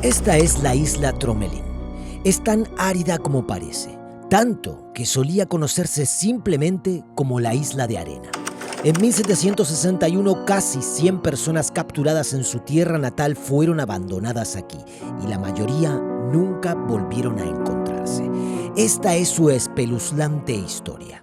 Esta es la isla Tromelin. Es tan árida como parece, tanto que solía conocerse simplemente como la isla de arena. En 1761, casi 100 personas capturadas en su tierra natal fueron abandonadas aquí y la mayoría nunca volvieron a encontrarse. Esta es su espeluznante historia.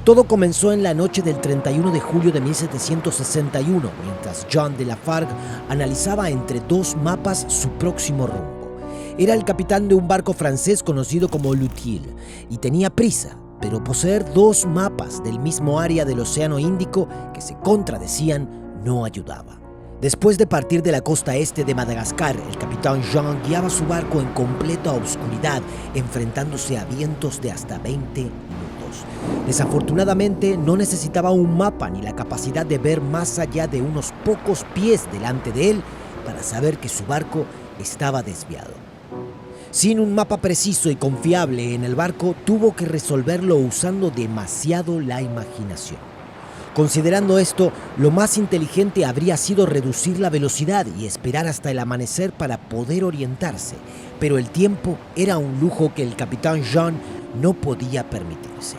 Todo comenzó en la noche del 31 de julio de 1761, mientras John de Lafargue analizaba entre dos mapas su próximo rumbo. Era el capitán de un barco francés conocido como Lutil y tenía prisa, pero poseer dos mapas del mismo área del Océano Índico que se contradecían no ayudaba. Después de partir de la costa este de Madagascar, el capitán Jean guiaba su barco en completa oscuridad, enfrentándose a vientos de hasta 20 nudos. Desafortunadamente, no necesitaba un mapa ni la capacidad de ver más allá de unos pocos pies delante de él para saber que su barco estaba desviado. Sin un mapa preciso y confiable en el barco, tuvo que resolverlo usando demasiado la imaginación. Considerando esto, lo más inteligente habría sido reducir la velocidad y esperar hasta el amanecer para poder orientarse, pero el tiempo era un lujo que el capitán Jean no podía permitirse.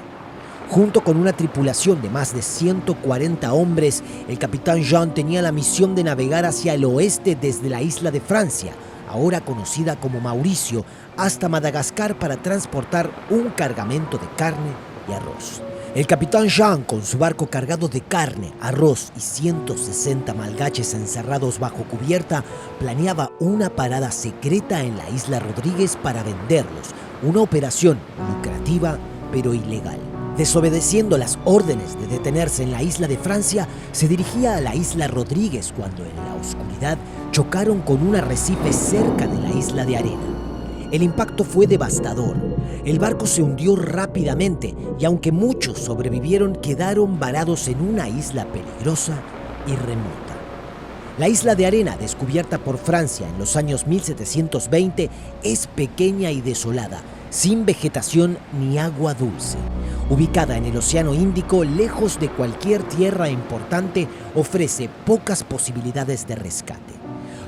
Junto con una tripulación de más de 140 hombres, el capitán Jean tenía la misión de navegar hacia el oeste desde la isla de Francia, ahora conocida como Mauricio, hasta Madagascar para transportar un cargamento de carne y arroz. El capitán Jean, con su barco cargado de carne, arroz y 160 malgaches encerrados bajo cubierta, planeaba una parada secreta en la isla Rodríguez para venderlos, una operación lucrativa pero ilegal. Desobedeciendo las órdenes de detenerse en la isla de Francia, se dirigía a la isla Rodríguez cuando en la oscuridad chocaron con un arrecife cerca de la isla de arena. El impacto fue devastador. El barco se hundió rápidamente y aunque muchos sobrevivieron, quedaron varados en una isla peligrosa y remota. La isla de arena, descubierta por Francia en los años 1720, es pequeña y desolada, sin vegetación ni agua dulce. Ubicada en el Océano Índico, lejos de cualquier tierra importante, ofrece pocas posibilidades de rescate.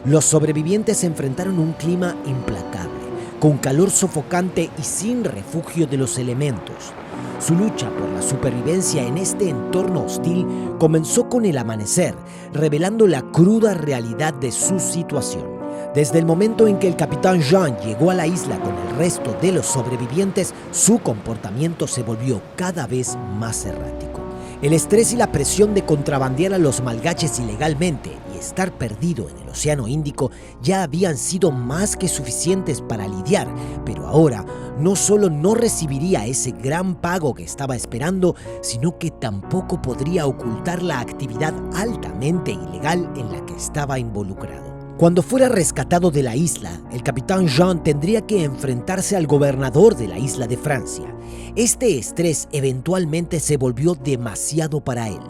Los sobrevivientes enfrentaron un clima implacable, con calor sofocante y sin refugio de los elementos. Su lucha por la supervivencia en este entorno hostil comenzó con el amanecer, revelando la cruda realidad de su situación. Desde el momento en que el capitán Jean llegó a la isla con el resto de los sobrevivientes, su comportamiento se volvió cada vez más errático. El estrés y la presión de contrabandear a los malgaches ilegalmente y estar perdido en el Océano Índico ya habían sido más que suficientes para lidiar, pero ahora no solo no recibiría ese gran pago que estaba esperando, sino que tampoco podría ocultar la actividad altamente ilegal en la que estaba involucrado. Cuando fuera rescatado de la isla, el capitán Jean tendría que enfrentarse al gobernador de la isla de Francia. Este estrés eventualmente se volvió demasiado para él.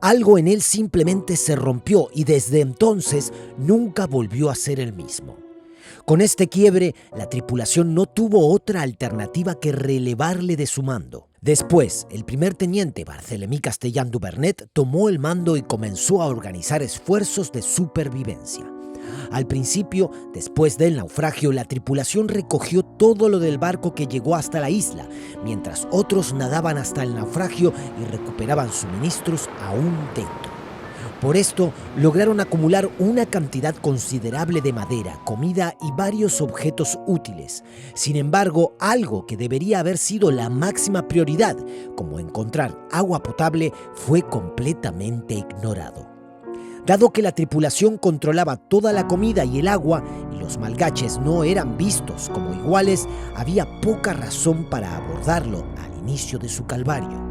Algo en él simplemente se rompió y desde entonces nunca volvió a ser el mismo. Con este quiebre, la tripulación no tuvo otra alternativa que relevarle de su mando. Después, el primer teniente Barthélemy Castellan du Vernet tomó el mando y comenzó a organizar esfuerzos de supervivencia. Al principio, después del naufragio, la tripulación recogió todo lo del barco que llegó hasta la isla, mientras otros nadaban hasta el naufragio y recuperaban suministros aún dentro. Por esto, lograron acumular una cantidad considerable de madera, comida y varios objetos útiles. Sin embargo, algo que debería haber sido la máxima prioridad, como encontrar agua potable, fue completamente ignorado. Dado que la tripulación controlaba toda la comida y el agua y los malgaches no eran vistos como iguales, había poca razón para abordarlo al inicio de su calvario.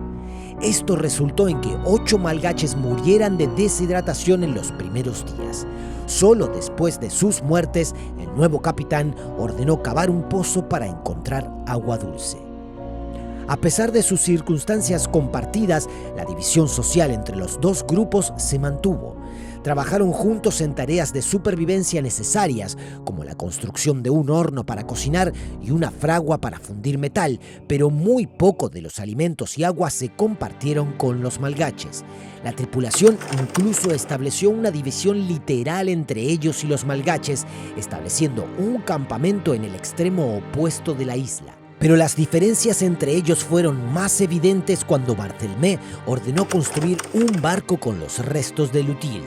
Esto resultó en que 8 malgaches murieran de deshidratación en los primeros días. Solo después de sus muertes, el nuevo capitán ordenó cavar un pozo para encontrar agua dulce. A pesar de sus circunstancias compartidas, la división social entre los dos grupos se mantuvo. Trabajaron juntos en tareas de supervivencia necesarias, como la construcción de un horno para cocinar y una fragua para fundir metal, pero muy poco de los alimentos y agua se compartieron con los malgaches. La tripulación incluso estableció una división literal entre ellos y los malgaches, estableciendo un campamento en el extremo opuesto de la isla. Pero las diferencias entre ellos fueron más evidentes cuando Barthélemy ordenó construir un barco con los restos de Lutil.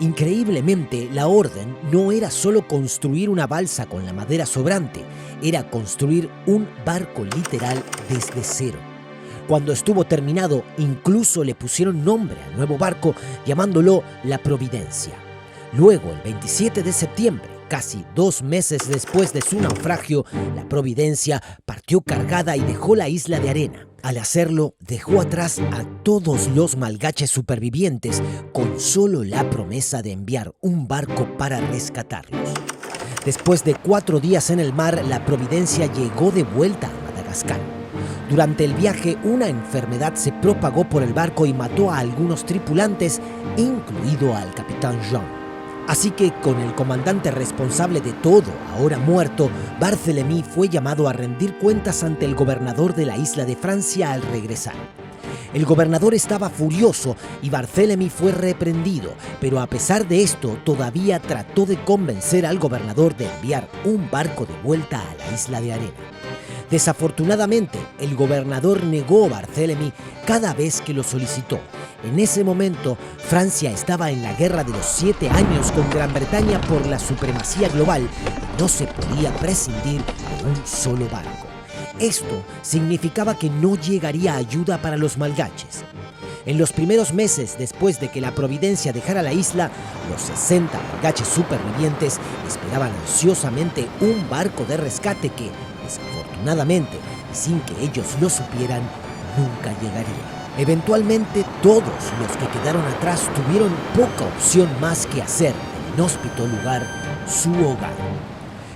Increíblemente, la orden no era solo construir una balsa con la madera sobrante, era construir un barco literal desde cero. Cuando estuvo terminado, incluso le pusieron nombre al nuevo barco, llamándolo la Providencia. Luego, el 27 de septiembre, casi 2 meses después de su naufragio, la Providencia partió cargada y dejó la isla de Arena. Al hacerlo, dejó atrás a todos los malgaches supervivientes con solo la promesa de enviar un barco para rescatarlos. Después de 4 días en el mar, la Providencia llegó de vuelta a Madagascar. Durante el viaje, una enfermedad se propagó por el barco y mató a algunos tripulantes, incluido al capitán Jean. Así que, con el comandante responsable de todo ahora muerto, Barthélemy fue llamado a rendir cuentas ante el gobernador de la isla de Francia al regresar. El gobernador estaba furioso y Barthélemy fue reprendido, pero a pesar de esto, todavía trató de convencer al gobernador de enviar un barco de vuelta a la isla de Arena. Desafortunadamente, el gobernador negó a Barthélemy cada vez que lo solicitó. En ese momento, Francia estaba en la Guerra de los 7 años con Gran Bretaña por la supremacía global y no se podía prescindir de un solo barco. Esto significaba que no llegaría ayuda para los malgaches. En los primeros meses después de que la Providencia dejara la isla, los 60 malgaches supervivientes esperaban ansiosamente un barco de rescate que, desafortunadamente, y sin que ellos lo supieran, nunca llegaría. Eventualmente, todos los que quedaron atrás tuvieron poca opción más que hacer del inhóspito lugar su hogar.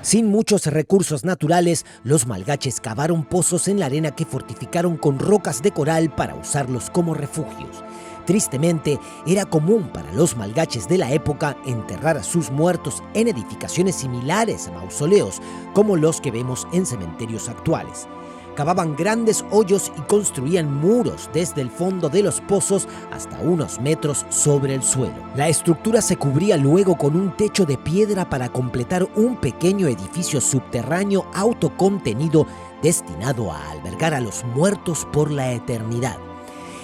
Sin muchos recursos naturales, los malgaches cavaron pozos en la arena que fortificaron con rocas de coral para usarlos como refugios. Tristemente, era común para los malgaches de la época enterrar a sus muertos en edificaciones similares a mausoleos, como los que vemos en cementerios actuales. Cavaban grandes hoyos y construían muros desde el fondo de los pozos hasta unos metros sobre el suelo. La estructura se cubría luego con un techo de piedra para completar un pequeño edificio subterráneo autocontenido destinado a albergar a los muertos por la eternidad.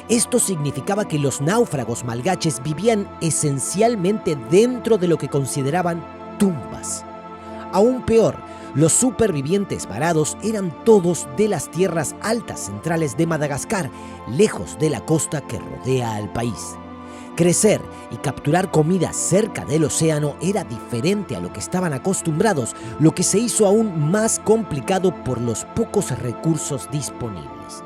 Esto significaba que los náufragos malgaches vivían esencialmente dentro de lo que consideraban tumbas. Aún peor, los supervivientes varados eran todos de las tierras altas centrales de Madagascar, lejos de la costa que rodea al país. Crecer y capturar comida cerca del océano era diferente a lo que estaban acostumbrados, lo que se hizo aún más complicado por los pocos recursos disponibles.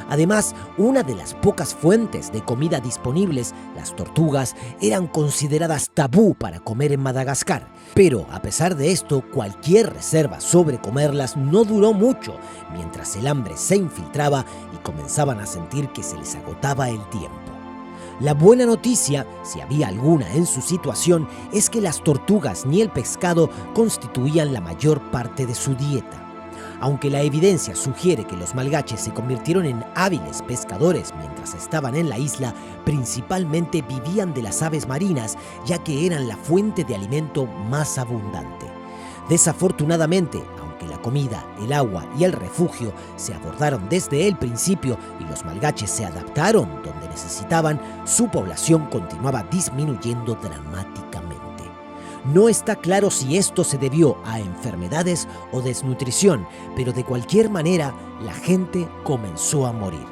Además, una de las pocas fuentes de comida disponibles, las tortugas, eran consideradas tabú para comer en Madagascar. Pero, a pesar de esto, cualquier reserva sobre comerlas no duró mucho, mientras el hambre se infiltraba y comenzaban a sentir que se les agotaba el tiempo. La buena noticia, si había alguna en su situación, es que las tortugas ni el pescado constituían la mayor parte de su dieta. Aunque la evidencia sugiere que los malgaches se convirtieron en hábiles pescadores mientras estaban en la isla, principalmente vivían de las aves marinas, ya que eran la fuente de alimento más abundante. Desafortunadamente, aunque la comida, el agua y el refugio se abordaron desde el principio y los malgaches se adaptaron donde necesitaban, su población continuaba disminuyendo dramáticamente. No está claro si esto se debió a enfermedades o desnutrición, pero de cualquier manera, la gente comenzó a morir.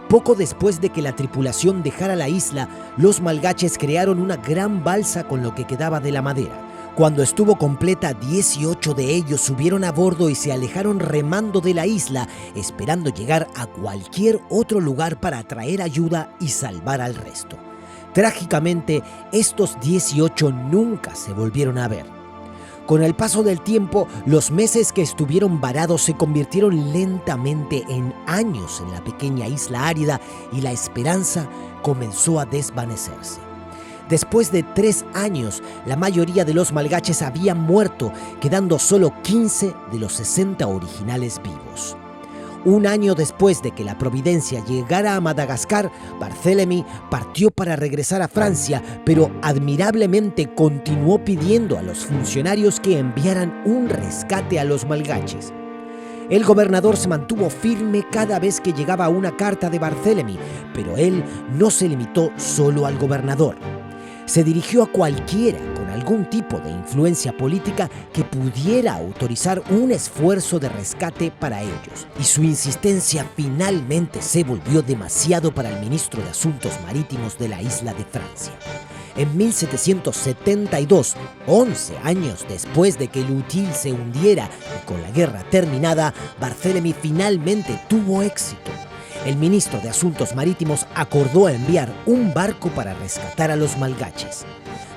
Poco después de que la tripulación dejara la isla, los malgaches crearon una gran balsa con lo que quedaba de la madera. Cuando estuvo completa, 18 de ellos subieron a bordo y se alejaron remando de la isla, esperando llegar a cualquier otro lugar para traer ayuda y salvar al resto. Trágicamente, estos 18 nunca se volvieron a ver. Con el paso del tiempo, los meses que estuvieron varados se convirtieron lentamente en años en la pequeña isla árida y la esperanza comenzó a desvanecerse. Después de 3 años, la mayoría de los malgaches habían muerto, quedando solo 15 de los 60 originales vivos. Un año después de que la Providencia llegara a Madagascar, Barthélemy partió para regresar a Francia, pero admirablemente continuó pidiendo a los funcionarios que enviaran un rescate a los malgaches. El gobernador se mantuvo firme cada vez que llegaba una carta de Barthélemy, pero él no se limitó solo al gobernador. Se dirigió a cualquiera con algún tipo de influencia política que pudiera autorizar un esfuerzo de rescate para ellos, y su insistencia finalmente se volvió demasiado para el ministro de Asuntos Marítimos de la isla de Francia. En 1772, 11 años después de que el Util se hundiera y con la guerra terminada, Barthélemy finalmente tuvo éxito. El ministro de Asuntos Marítimos acordó enviar un barco para rescatar a los malgaches.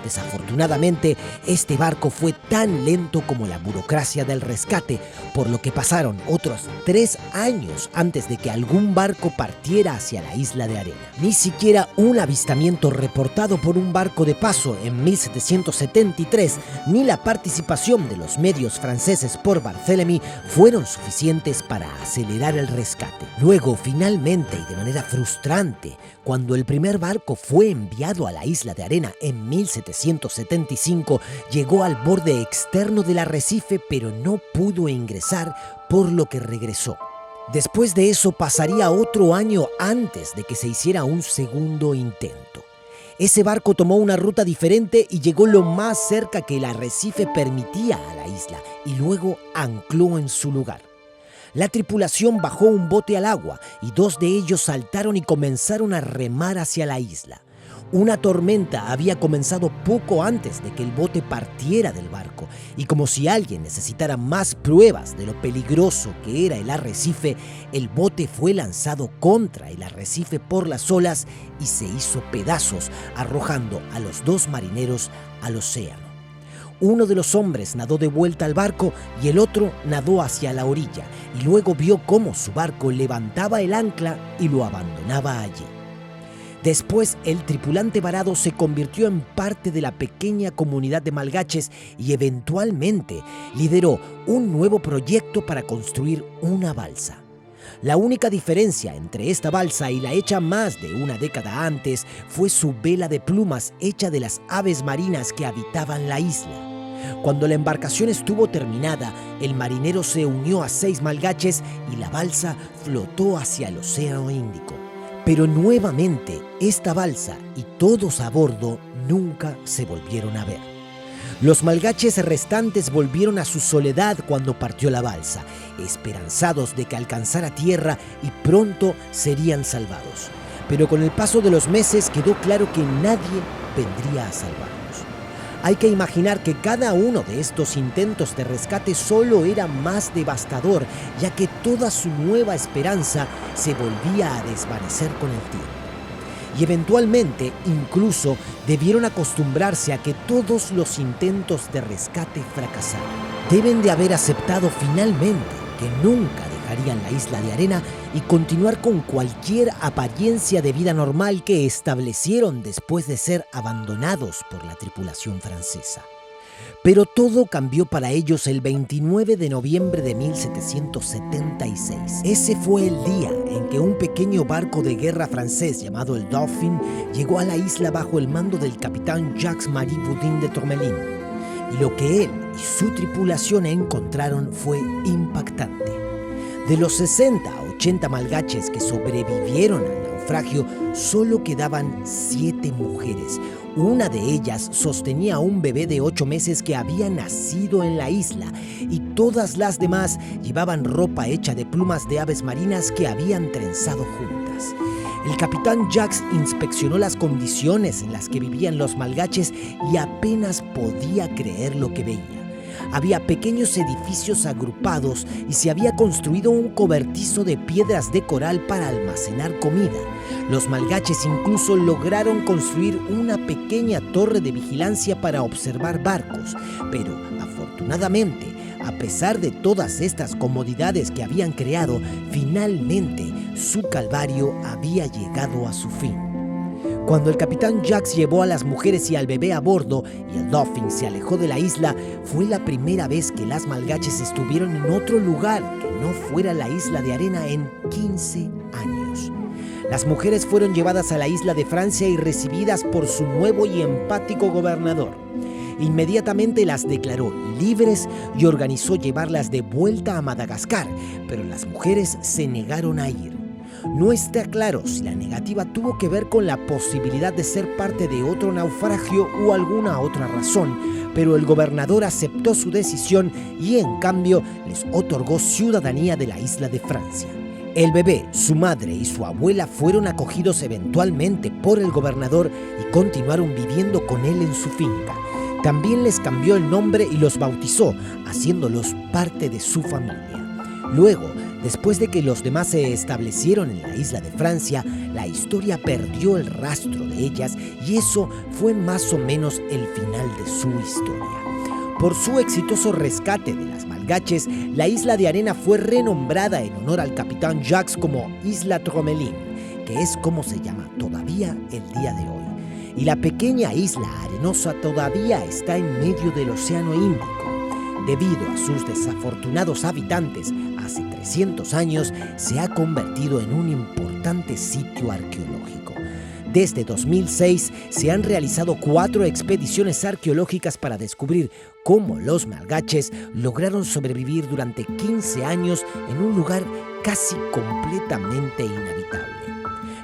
Desafortunadamente, este barco fue tan lento como la burocracia del rescate, por lo que pasaron otros 3 años antes de que algún barco partiera hacia la isla de Arena. Ni siquiera un avistamiento reportado por un barco de paso en 1773, ni la participación de los medios franceses por Barthélemy fueron suficientes para acelerar el rescate. Luego, finalmente y de manera frustrante, cuando el primer barco fue enviado a la isla de Arena en 1775, llegó al borde externo del arrecife, pero no pudo ingresar, por lo que regresó. Después de eso pasaría otro año antes de que se hiciera un segundo intento. Ese barco tomó una ruta diferente y llegó lo más cerca que el arrecife permitía a la isla, y luego ancló en su lugar. La tripulación bajó un bote al agua y 2 de ellos saltaron y comenzaron a remar hacia la isla. Una tormenta había comenzado poco antes de que el bote partiera del barco, y como si alguien necesitara más pruebas de lo peligroso que era el arrecife, el bote fue lanzado contra el arrecife por las olas y se hizo pedazos, arrojando a los 2 marineros al océano. Uno de los hombres nadó de vuelta al barco y el otro nadó hacia la orilla, y luego vio cómo su barco levantaba el ancla y lo abandonaba allí. Después, el tripulante varado se convirtió en parte de la pequeña comunidad de malgaches y eventualmente lideró un nuevo proyecto para construir una balsa. La única diferencia entre esta balsa y la hecha más de una década antes fue su vela de plumas hecha de las aves marinas que habitaban la isla. Cuando la embarcación estuvo terminada, el marinero se unió a 6 malgaches y la balsa flotó hacia el Océano Índico. Pero nuevamente, esta balsa y todos a bordo nunca se volvieron a ver. Los malgaches restantes volvieron a su soledad cuando partió la balsa, esperanzados de que alcanzara tierra y pronto serían salvados. Pero con el paso de los meses quedó claro que nadie vendría a salvarlos. Hay que imaginar que cada uno de estos intentos de rescate solo era más devastador, ya que toda su nueva esperanza se volvía a desvanecer con el tiempo. Y eventualmente, incluso, debieron acostumbrarse a que todos los intentos de rescate fracasaran. Deben de haber aceptado finalmente que nunca dejarían la isla de Arena y continuar con cualquier apariencia de vida normal que establecieron después de ser abandonados por la tripulación francesa. Pero todo cambió para ellos el 29 de noviembre de 1776. Ese fue el día en que un pequeño barco de guerra francés llamado el Dauphin llegó a la isla bajo el mando del capitán Jacques-Marie Boudin de Tourmelin. Y lo que él y su tripulación encontraron fue impactante. De los 60 a 80 malgaches que sobrevivieron al naufragio, solo quedaban 7 mujeres. Una de ellas sostenía a un bebé de 8 meses que había nacido en la isla, y todas las demás llevaban ropa hecha de plumas de aves marinas que habían trenzado juntas. El capitán Jacques inspeccionó las condiciones en las que vivían los malgaches y apenas podía creer lo que veía. Había pequeños edificios agrupados y se había construido un cobertizo de piedras de coral para almacenar comida. Los malgaches incluso lograron construir una pequeña torre de vigilancia para observar barcos, pero afortunadamente, a pesar de todas estas comodidades que habían creado, finalmente su calvario había llegado a su fin. Cuando el capitán Jacques llevó a las mujeres y al bebé a bordo y el Dauphin se alejó de la isla, fue la primera vez que las malgaches estuvieron en otro lugar que no fuera la isla de Arena en 15 años. Las mujeres fueron llevadas a la isla de Francia y recibidas por su nuevo y empático gobernador. Inmediatamente las declaró libres y organizó llevarlas de vuelta a Madagascar, pero las mujeres se negaron a ir. No está claro si la negativa tuvo que ver con la posibilidad de ser parte de otro naufragio o alguna otra razón, pero el gobernador aceptó su decisión y en cambio les otorgó ciudadanía de la isla de Francia. El bebé, su madre y su abuela fueron acogidos eventualmente por el gobernador y continuaron viviendo con él en su finca. También les cambió el nombre y los bautizó, haciéndolos parte de su familia. Luego, después de que los demás se establecieron en la isla de Francia, la historia perdió el rastro de ellas y eso fue más o menos el final de su historia. Por su exitoso rescate de las malgaches, la isla de Arena fue renombrada en honor al capitán Jacques como Isla Tromelin, que es como se llama todavía el día de hoy. Y la pequeña isla arenosa todavía está en medio del Océano Índico. Debido a sus desafortunados habitantes, hace 300 años se ha convertido en un importante sitio arqueológico. Desde 2006 se han realizado 4 expediciones arqueológicas para descubrir cómo los malgaches lograron sobrevivir durante 15 años en un lugar casi completamente inhabitable.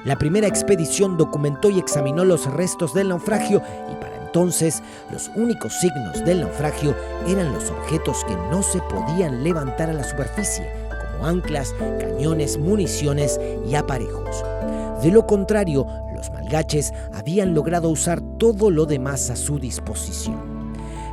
La primera expedición documentó y examinó los restos del naufragio y para entonces los únicos signos del naufragio eran los objetos que no se podían levantar a la superficie, como anclas, cañones, municiones y aparejos. De lo contrario, los malgaches habían logrado usar todo lo demás a su disposición.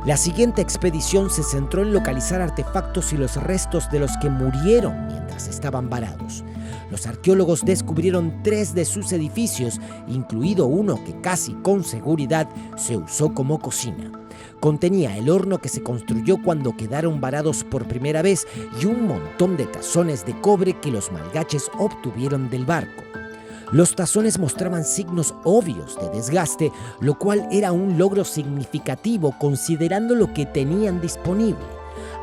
La siguiente expedición se centró en localizar artefactos y los restos de los que murieron mientras estaban varados. Los arqueólogos descubrieron 3 de sus edificios, incluido uno que casi con seguridad se usó como cocina. Contenía el horno que se construyó cuando quedaron varados por primera vez y un montón de tazones de cobre que los malgaches obtuvieron del barco. Los tazones mostraban signos obvios de desgaste, lo cual era un logro significativo considerando lo que tenían disponible.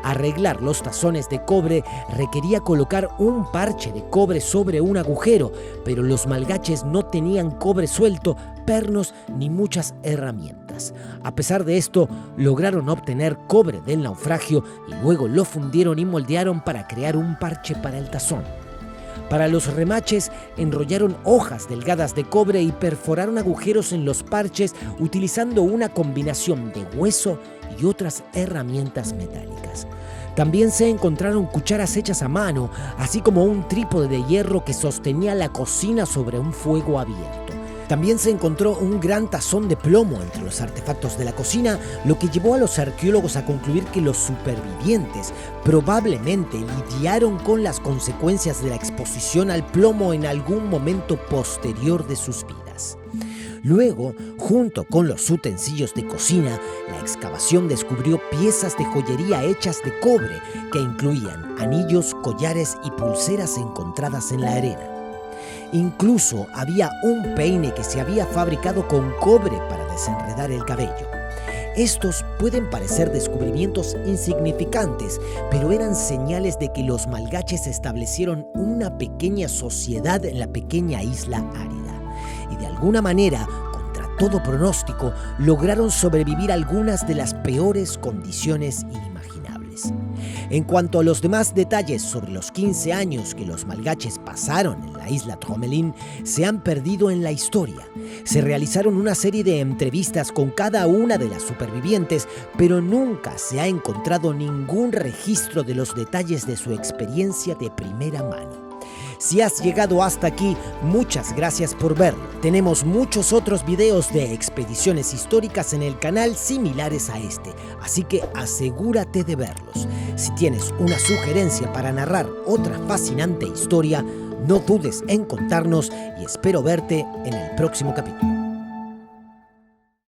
Arreglar los tazones de cobre requería colocar un parche de cobre sobre un agujero, pero los malgaches no tenían cobre suelto, pernos ni muchas herramientas. A pesar de esto, lograron obtener cobre del naufragio y luego lo fundieron y moldearon para crear un parche para el tazón. Para los remaches, enrollaron hojas delgadas de cobre y perforaron agujeros en los parches utilizando una combinación de hueso y otras herramientas metálicas. También se encontraron cucharas hechas a mano, así como un trípode de hierro que sostenía la cocina sobre un fuego abierto. También se encontró un gran tazón de plomo entre los artefactos de la cocina, lo que llevó a los arqueólogos a concluir que los supervivientes probablemente lidiaron con las consecuencias de la exposición al plomo en algún momento posterior de sus vidas. Luego, junto con los utensilios de cocina, la excavación descubrió piezas de joyería hechas de cobre que incluían anillos, collares y pulseras encontradas en la arena. Incluso había un peine que se había fabricado con cobre para desenredar el cabello. Estos pueden parecer descubrimientos insignificantes, pero eran señales de que los malgaches establecieron una pequeña sociedad en la pequeña isla árida. Y de alguna manera, contra todo pronóstico, lograron sobrevivir algunas de las peores condiciones inimaginables. En cuanto a los demás detalles sobre los 15 años que los malgaches pasaron en la isla Tromelin, se han perdido en la historia. Se realizaron una serie de entrevistas con cada una de las supervivientes, pero nunca se ha encontrado ningún registro de los detalles de su experiencia de primera mano. Si has llegado hasta aquí, muchas gracias por verlo. Tenemos muchos otros videos de expediciones históricas en el canal similares a este, así que asegúrate de verlos. Si tienes una sugerencia para narrar otra fascinante historia, no dudes en contarnos y espero verte en el próximo capítulo.